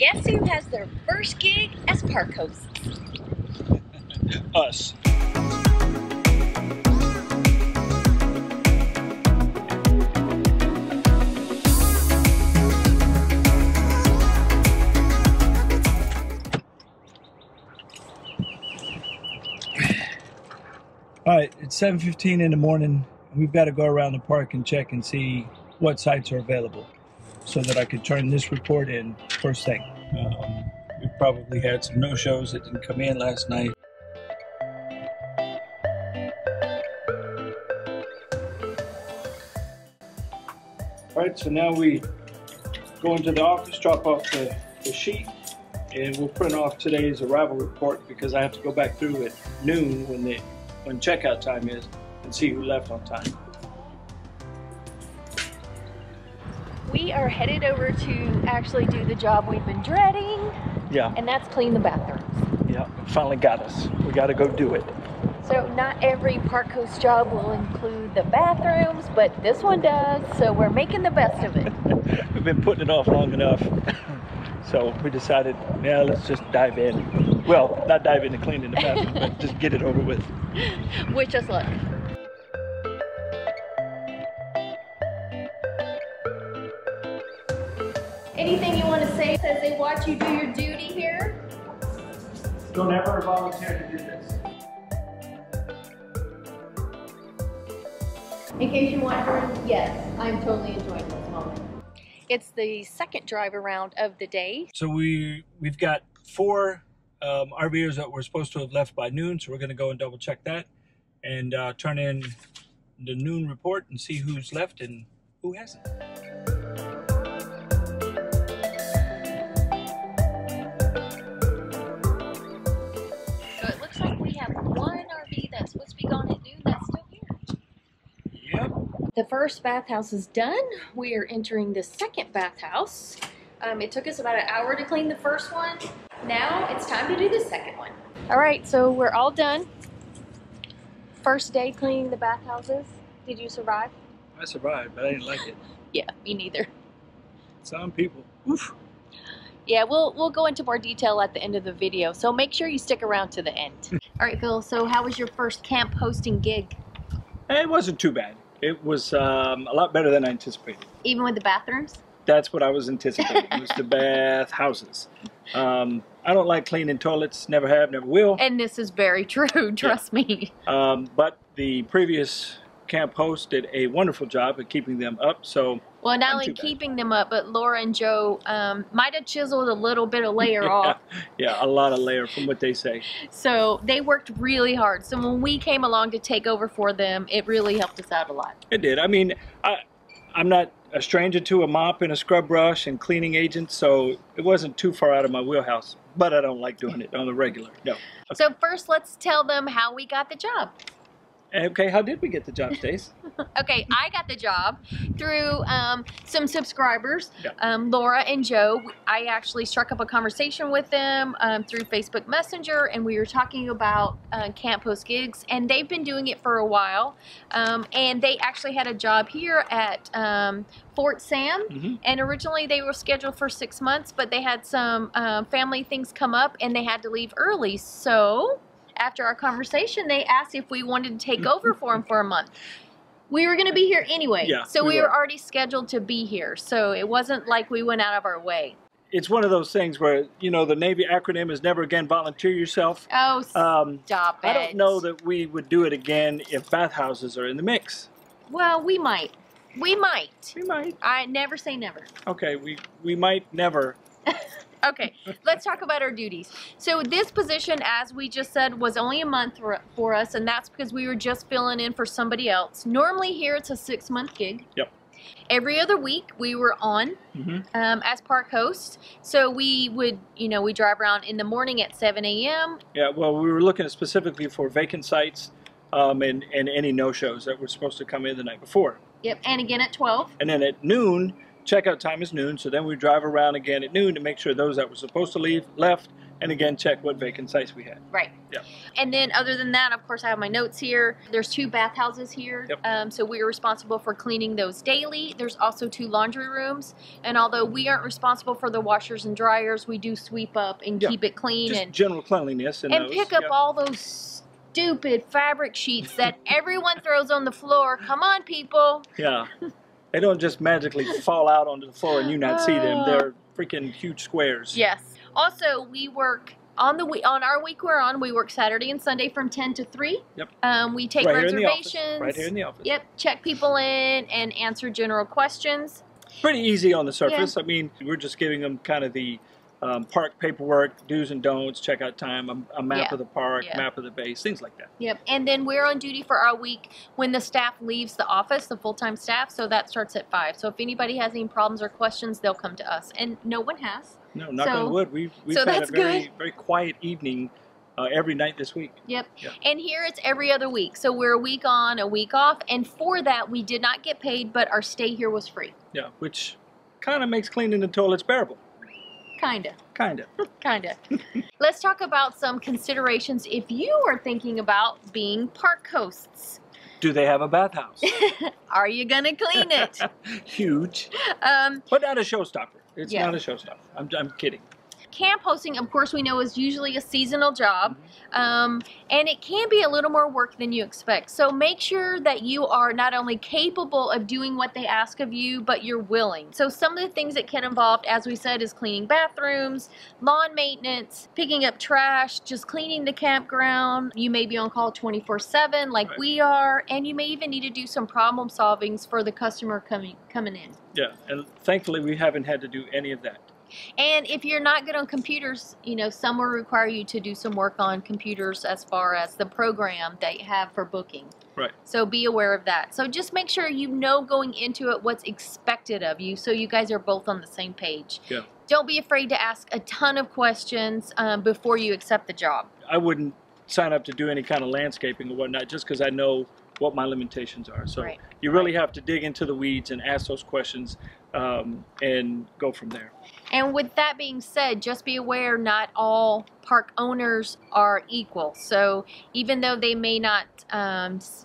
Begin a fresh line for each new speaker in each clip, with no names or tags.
Guess who has their first gig as park hosts?
Us. All right, it's 7:15 in the morning. We've got to go around the park and check and see what sites are available so that I could turn this report in first thing. We probably had some no-shows that didn't come in last night. All right, so now we go into the office, drop off the sheet, and we'll print off today's arrival report because I have to go back through at noon when checkout time is and see who left on time.
We are headed over to actually do the job we've been dreading.
Yeah.
And that's clean the bathrooms.
Yeah, it finally got us. We got to go do it.
So not every park host job will include the bathrooms, but this one does, so we're making the best of it.
We've been putting it off long enough. So we decided, yeah, let's just dive in. Well, not dive into cleaning the bathroom, but just get it over with.
Wish us luck. Anything you want to say as they watch you do your duty here?
Don't ever volunteer to do this.
In case you're wondering, yes, I'm totally enjoying this moment. It's the second drive around of the day.
So we've got 4 RVers that were supposed to have left by noon, so we're going to go and double check that and turn in the noon report and see who's left and who hasn't.
So it looks like we have one RV that's supposed to be gone at noon that's still here.
Yep.
The first bathhouse is done. We are entering the second bathhouse. It took us about an hour to clean the first one. Now it's time to do the second one. All right, so we're all done. First day cleaning the bathhouses. Did you survive?
I survived, but I didn't like it.
Yeah, me neither.
Some people. Oof.
Yeah, we'll go into more detail at the end of the video, so make sure you stick around to the end. All right, Phil, so how was your first camp hosting gig?
It wasn't too bad. It was a lot better than I anticipated.
Even with the bathrooms?
That's what I was anticipating, was the bath houses. I don't like cleaning toilets, never have, never will.
And this is very true, trust me.
But the previous camp host did a wonderful job at keeping them up, so...
Well, not only keeping them up, but Laura and Joe might have chiseled a little bit of layer off.
Yeah, a lot of layer from what they say.
So they worked really hard. So when we came along to take over for them, it really helped us out a lot.
It did. I mean, I'm not a stranger to a mop and a scrub brush and cleaning agents, so it wasn't too far out of my wheelhouse. But I don't like doing it on the regular. No. Okay.
So first, let's tell them how we got the job.
Okay, how did we get the job, Stace?
Okay, I got the job through some subscribers,
Yeah.
Laura and Joe. I actually struck up a conversation with them through Facebook Messenger, and we were talking about camp host gigs, and they've been doing it for a while. And they actually had a job here at Fort Sam, and originally they were scheduled for 6 months, but they had some family things come up, and they had to leave early. So after our conversation, they asked if we wanted to take over for them for a month. We were going to be here anyway,
yeah,
so we were already scheduled to be here. So it wasn't like we went out of our way.
It's one of those things where, you know, the Navy acronym is never again volunteer yourself.
Oh, stop it.
I don't know that we would do it again if bathhouses are in the mix.
Well, we might. We might.
We might.
I never say never.
Okay, we might never.
Okay, let's talk about our duties. So this position, as we just said, was only a month for us, and that's because we were just filling in for somebody else. Normally here it's a 6-month gig.
Yep.
Every other week we were on as park hosts. So we would, you know, we drive around in the morning at 7 a.m.
Yeah, well, we were looking specifically for vacant sites and any no-shows that were supposed to come in the night before.
Yep, and again at 12.
And then at noon, checkout time is noon, so then we drive around again at noon to make sure those that were supposed to leave left, And again, check what vacant sites we had.
Right.
Yeah.
And then other than that, of course, I have my notes here. There's 2 bathhouses here.
Yep.
So we are responsible for cleaning those daily. There's also 2 laundry rooms. And although we aren't responsible for the washers and dryers, we do sweep up and keep it clean.
Just
and
general cleanliness.
And pick up all those stupid fabric sheets that everyone throws on the floor. Come on, people.
Yeah. They don't just magically fall out onto the floor and you not see them. They're freaking huge squares.
Yes. Also, we work on our week we're on. We work Saturday and Sunday from 10 to 3.
Yep.
We take
right
reservations.
Here in the office. Right here in the office.
Yep. Check people in and answer general questions.
Pretty easy on the surface. I mean, we're just giving them kind of the park paperwork, do's and don'ts, checkout time, a map of the park, map of the base, things like that.
Yep. And then we're on duty for our week when the staff leaves the office, the full-time staff, so that starts at 5. So if anybody has any problems or questions, they'll come to us. And no one has.
No, knock on wood. We've
so
had a very quiet evening every night this week.
Yep. And here it's every other week. So we're a week on, a week off. And for that, we did not get paid, but our stay here was free.
Yeah, which kind of makes cleaning the toilets bearable.
Kinda.
Kinda.
Kinda. Let's talk about some considerations if you are thinking about being park hosts.
Do they have a bathhouse?
Are you gonna clean it?
Huge. But not a showstopper. It's not a showstopper. I'm kidding.
Camp hosting, of course, we know is usually a seasonal job, and it can be a little more work than you expect. So make sure that you are not only capable of doing what they ask of you, but you're willing. So some of the things that can involve, as we said, is cleaning bathrooms, lawn maintenance, picking up trash, just cleaning the campground. You may be on call 24/7 like we are, and you may even need to do some problem solvings for the customer coming in.
Yeah, and thankfully we haven't had to do any of that.
And if you're not good on computers, you know, some will require you to do some work on computers as far as the program they have for booking.
Right.
So be aware of that. So just make sure you know going into it what's expected of you so you guys are both on the same page.
Yeah.
Don't be afraid to ask a ton of questions before you accept the job.
I wouldn't sign up to do any kind of landscaping or whatnot just because I know what my limitations are. So you really have to dig into the weeds and ask those questions and go from there.
And with that being said, just be aware not all park owners are equal. So even though they may not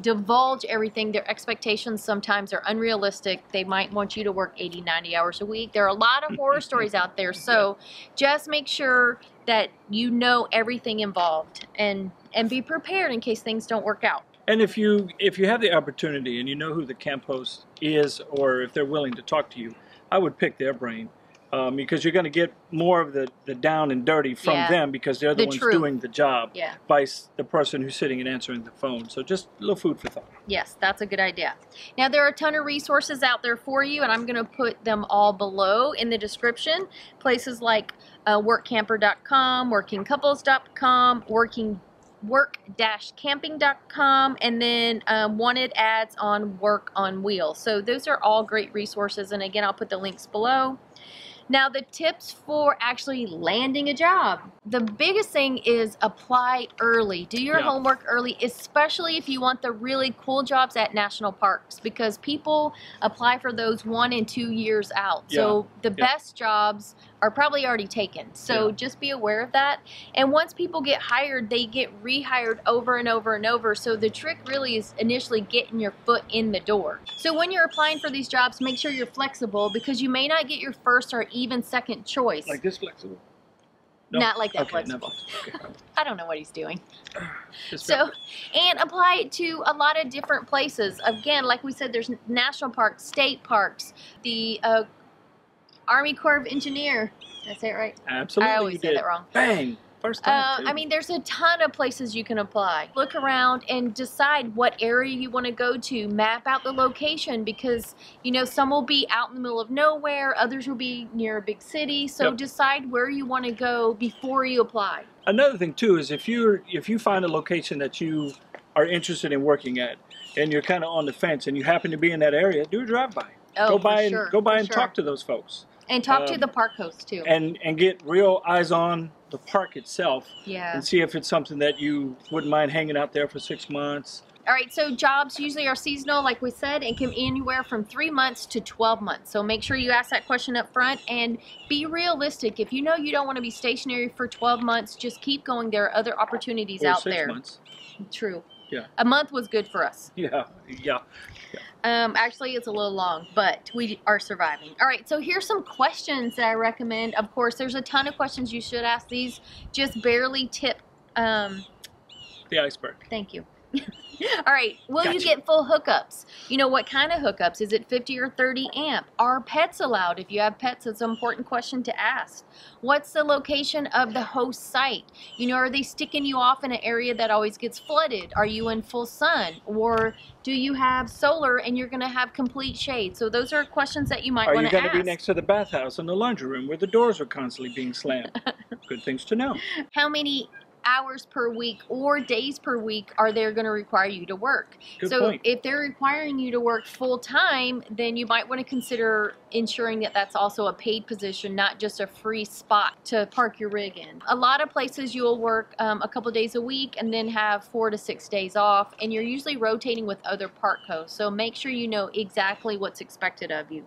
divulge everything, their expectations sometimes are unrealistic. They might want you to work 80, 90 hours a week. There are a lot of horror stories out there. So just make sure that you know everything involved and be prepared in case things don't work out.
And if you have the opportunity and you know who the camp host is or if they're willing to talk to you, I would pick their brain. Because you're going to get more of the down and dirty from them because they're the ones doing the job by the person who's sitting and answering the phone. So just a little food for thought.
Yes, that's a good idea. Now there are a ton of resources out there for you, and I'm going to put them all below in the description. Places like workcamper.com, workingcouples.com, work-camping.com, and then wanted ads on Work on Wheels. So those are all great resources, and again, I'll put the links below. Now, the tips for actually landing a job. The biggest thing is apply early. Do your homework early, especially if you want the really cool jobs at national parks, because people apply for those 1 and 2 years out. So the best jobs are probably already taken. So just be aware of that. And once people get hired, they get rehired over and over and over. So the trick really is initially getting your foot in the door. So when you're applying for these jobs, make sure you're flexible because you may not get your first or even second choice.
Like this flexible?
No. Not like that flexible. I don't know what he's doing. So, and apply it to a lot of different places. Again, like we said, there's national parks, state parks, the Army Corps of Engineer. Did I say it right?
Absolutely.
I always say that wrong.
Bang! First time,
I mean, there's a ton of places you can apply. Look around and decide what area you want to go to. Map out the location because, you know, some will be out in the middle of nowhere. Others will be near a big city. So decide where you want to go before you apply.
Another thing, too, is if you find a location that you are interested in working at and you're kind of on the fence and you happen to be in that area, do a drive-by. Go by and talk to those folks.
And talk to the park host, too.
And get real eyes on the park itself.
Yeah.
And see if it's something that you wouldn't mind hanging out there for 6 months.
All right, so jobs usually are seasonal, like we said, and can be anywhere from 3 months to 12 months. So make sure you ask that question up front and be realistic. If you know you don't want to be stationary for 12 months, just keep going. There are other opportunities out there.
6 months.
True.
Yeah.
A month was good for us.
Yeah.
Actually, it's a little long, but we are surviving. All right, so here's some questions that I recommend. Of course, there's a ton of questions you should ask. These just barely tip
The iceberg.
Thank you. All right, will
Gotcha.
you get full hookups? You know, what kind of hookups? Is it 50 or 30 amp? Are pets allowed? If you have pets, it's an important question to ask. What's the location of the host site? You know, are they sticking you off in an area that always gets flooded? Are you in full sun? Or do you have solar and you're going to have complete shade? So those are questions that you might want to ask.
Are you going to be next to the bathhouse and the laundry room where the doors are constantly being slammed? Good things to know.
How many hours per week or days per week are they going to require you to work?
Good
So
point.
if they're requiring you to work full time, then you might want to consider ensuring that that's also a paid position, not just a free spot to park your rig in. A lot of places you'll work a couple days a week and then have 4 to 6 days off, and you're usually rotating with other park hosts. So make sure you know exactly what's expected of you.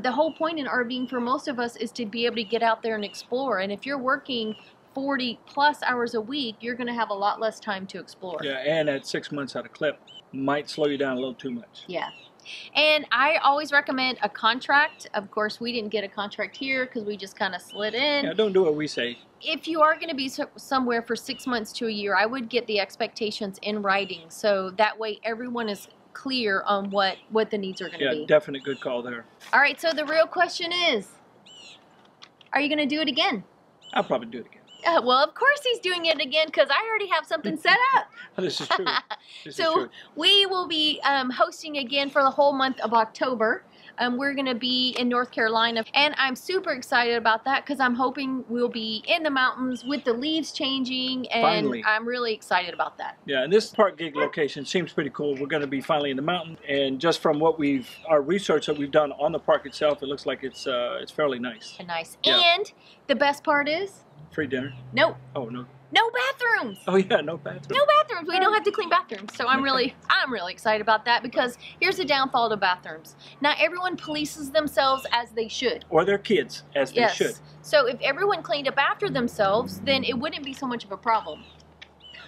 The whole point in RVing for most of us is to be able to get out there and explore. And if you're working 40 plus hours a week, you're going to have a lot less time to explore.
Yeah, and at 6 months at a clip might slow you down a little too much.
Yeah. And I always recommend a contract. Of course, we didn't get a contract here because we just kind of slid in.
Yeah, don't do what we say.
If you are going to be somewhere for 6 months to a year, I would get the expectations in writing. So that way everyone is clear on what the needs are going to be.
Yeah, definite good call there.
All right, so the real question is, are you going to do it again?
I'll probably do it again.
Well, of course he's doing it again because I already have something set up.
This is true. This is
So
true.
we will be hosting again for the whole month of October. We're going to be in North Carolina, and I'm super excited about that because I'm hoping we'll be in the mountains with the leaves changing, and
Finally.
I'm really excited about that.
Yeah, and this park gig location seems pretty cool. We're going to be finally in the mountain, and just from what our research that we've done on the park itself, it looks like it's fairly nice.
And nice.
Yeah.
And the best part is,
Free dinner?
no
Oh no.
bathrooms.
Oh yeah, no bathroom.
No bathrooms. We don't have to clean bathrooms. So I'm really excited about that because here's the downfall to bathrooms. Not everyone polices themselves as they should.
Or their kids, as they should.
So if everyone cleaned up after themselves, then it wouldn't be so much of a problem.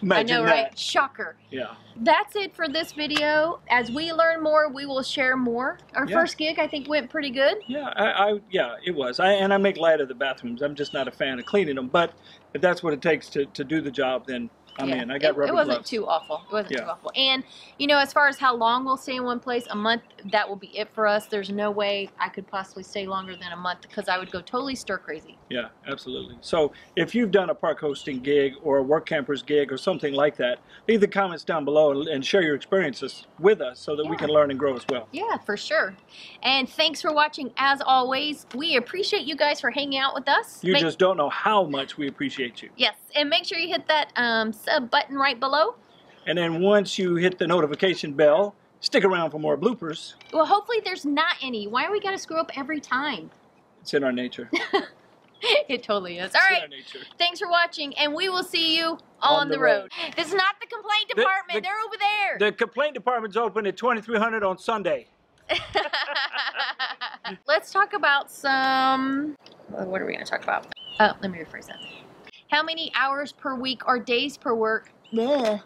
Imagine
I know,
that.
right? Shocker.
Yeah.
That's it for this video. As we learn more, we will share more. Our
Yeah.
first gig, I think, went pretty good.
Yeah, yeah, it was. And I make light of the bathrooms. I'm just not a fan of cleaning them. But if that's what it takes to do the job, then I'm in. I got rubber gloves.
It wasn't too awful. It wasn't
Yeah.
too awful. And, you know, as far as how long we'll stay in one place, a month, that will be it for us. There's no way I could possibly stay longer than a month because I would go totally stir crazy.
Yeah, absolutely. So if you've done a park hosting gig or a work campers gig or something like that, leave the comments down below and share your experiences with us so that we can learn and grow as well.
Yeah, for sure. And thanks for watching. As always, we appreciate you guys for hanging out with us.
You just don't know how much we appreciate you.
Yes, and make sure you hit that sub button right below.
And then once you hit the notification bell, stick around for more bloopers.
Well, hopefully there's not any. Why are we gotta screw up every time?
It's in our nature.
It totally is. All
It's in
right.
our nature.
Thanks for watching, and we will see you on the road. This is not the complaint department. They're over there.
The complaint department's open at 2300 on Sunday.
Let's talk about some... What are we going to talk about? Oh, let me rephrase that. How many hours per week or days per work? Bleh.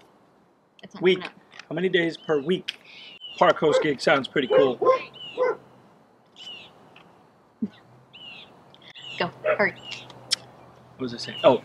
That's not
Week.
coming out.
How many days per week? Park host gig sounds pretty cool.
Go, hurry.
What was I saying? Oh.